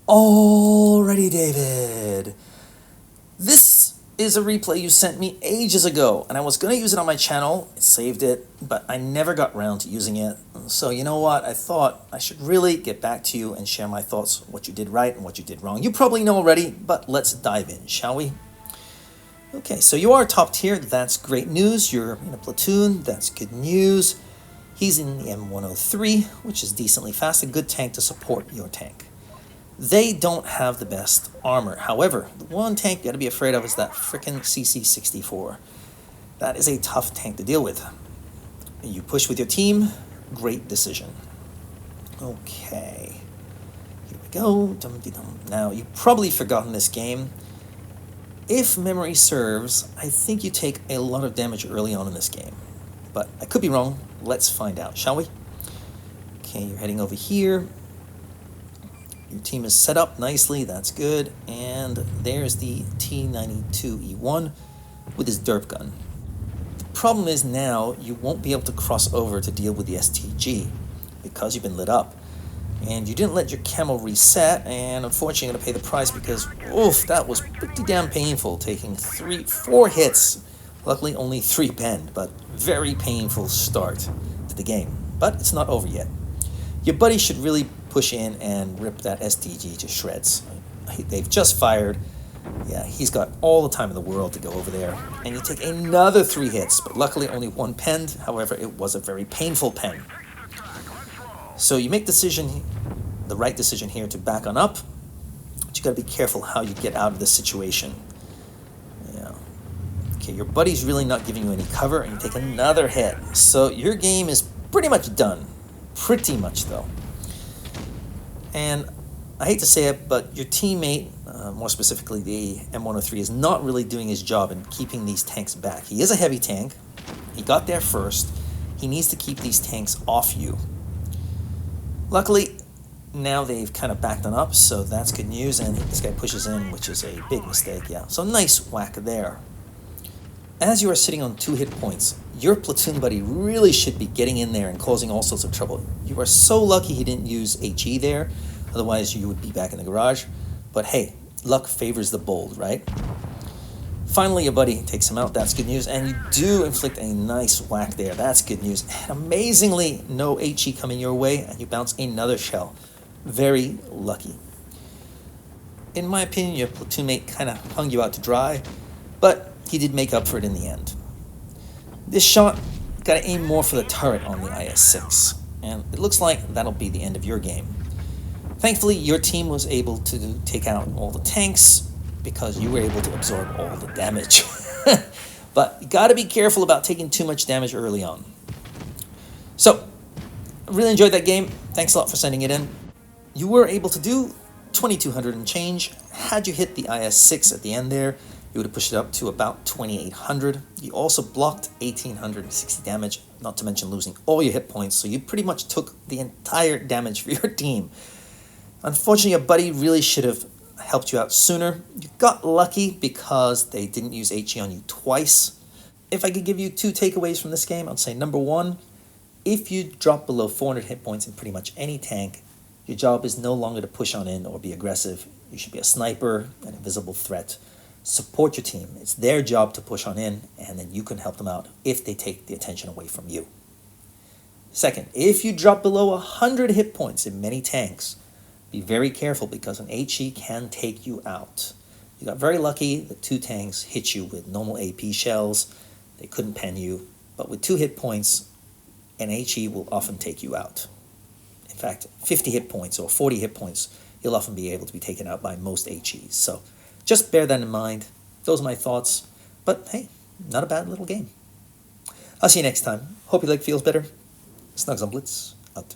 Alrighty, David. This is a replay you sent me ages ago, and I was going to use it on my channel. I saved it, but I never got around to using it. So you know what? I thought I should really get back to you and share my thoughts, what you did right and what you did wrong. You probably know already, but let's dive in, shall we? Okay, so you are top tier. That's great news. You're in a platoon. That's good news. He's in the M103, which is decently fast, a good tank to support your tank. They don't have the best armor. However, the one tank you gotta be afraid of is that frickin' CC64. That is a tough tank to deal with. You push with your team, great decision. Okay, here we go. Now, you've probably forgotten this game. If memory serves, I think you take a lot of damage early on in this game. But I could be wrong. Let's find out, shall we? Okay, you're heading over here. Your team is set up nicely, that's good. And there's the T92E1 with his derp gun. The problem is now you won't be able to cross over to deal with the STG because you've been lit up. And you didn't let your camo reset, and unfortunately you're gonna pay the price because, oof, that was pretty damn painful, taking 4 hits. Luckily only 3 bend, but very painful start to the game. But it's not over yet. Your buddy should really push in and rip that STG to shreds. They've just fired. Yeah, he's got all the time in the world to go over there. And you take another 3 hits, but luckily only 1 penned. However, it was a very painful pen. So you make the right decision here to back on up, but you gotta be careful how you get out of this situation. Yeah. Okay, your buddy's really not giving you any cover, and you take another hit. So your game is pretty much done. Pretty much, though. And I hate to say it, but your teammate, more specifically the M103, is not really doing his job in keeping these tanks back. He is a heavy tank. He got there first. He needs to keep these tanks off you. Luckily, now they've kind of backed on up, so that's good news, and this guy pushes in, which is a big mistake, yeah. So nice whack there. As you are sitting on 2 hit points, your platoon buddy really should be getting in there and causing all sorts of trouble. You are so lucky he didn't use HE there, otherwise you would be back in the garage. But hey, luck favors the bold, right? Finally, your buddy takes him out, that's good news, and you do inflict a nice whack there, that's good news. And amazingly, no HE coming your way, and you bounce another shell. Very lucky. In my opinion, your platoon mate kind of hung you out to dry, but he did make up for it in the end. This shot, got to aim more for the turret on the IS-6, and it looks like that'll be the end of your game. Thankfully, your team was able to take out all the tanks because you were able to absorb all the damage. But you got to be careful about taking too much damage early on. So, I really enjoyed that game. Thanks a lot for sending it in. You were able to do 2,200 and change. Had you hit the IS-6 at the end there, you would have pushed it up to about 2,800. You also blocked 1,860 damage, not to mention losing all your hit points, so you pretty much took the entire damage for your team. Unfortunately, your buddy really should have helped you out sooner. You got lucky because they didn't use HE on you twice. If I could give you 2 takeaways from this game, I'd say number 1, if you drop below 400 hit points in pretty much any tank, your job is no longer to push on in or be aggressive. You should be a sniper, an invisible threat. Support your team. It's their job to push on in, and then you can help them out if they take the attention away from you. Second, if you drop below 100 hit points in many tanks, be very careful because an HE can take you out. You got very lucky. The 2 tanks hit you with normal AP shells. They couldn't pen you, but with 2 hit points, an HE will often take you out. In fact, 50 hit points or 40 hit points, you'll often be able to be taken out by most HEs. So just bear that in mind. Those are my thoughts. But hey, not a bad little game. I'll see you next time. Hope your leg feels better. Snugsonblitz, out.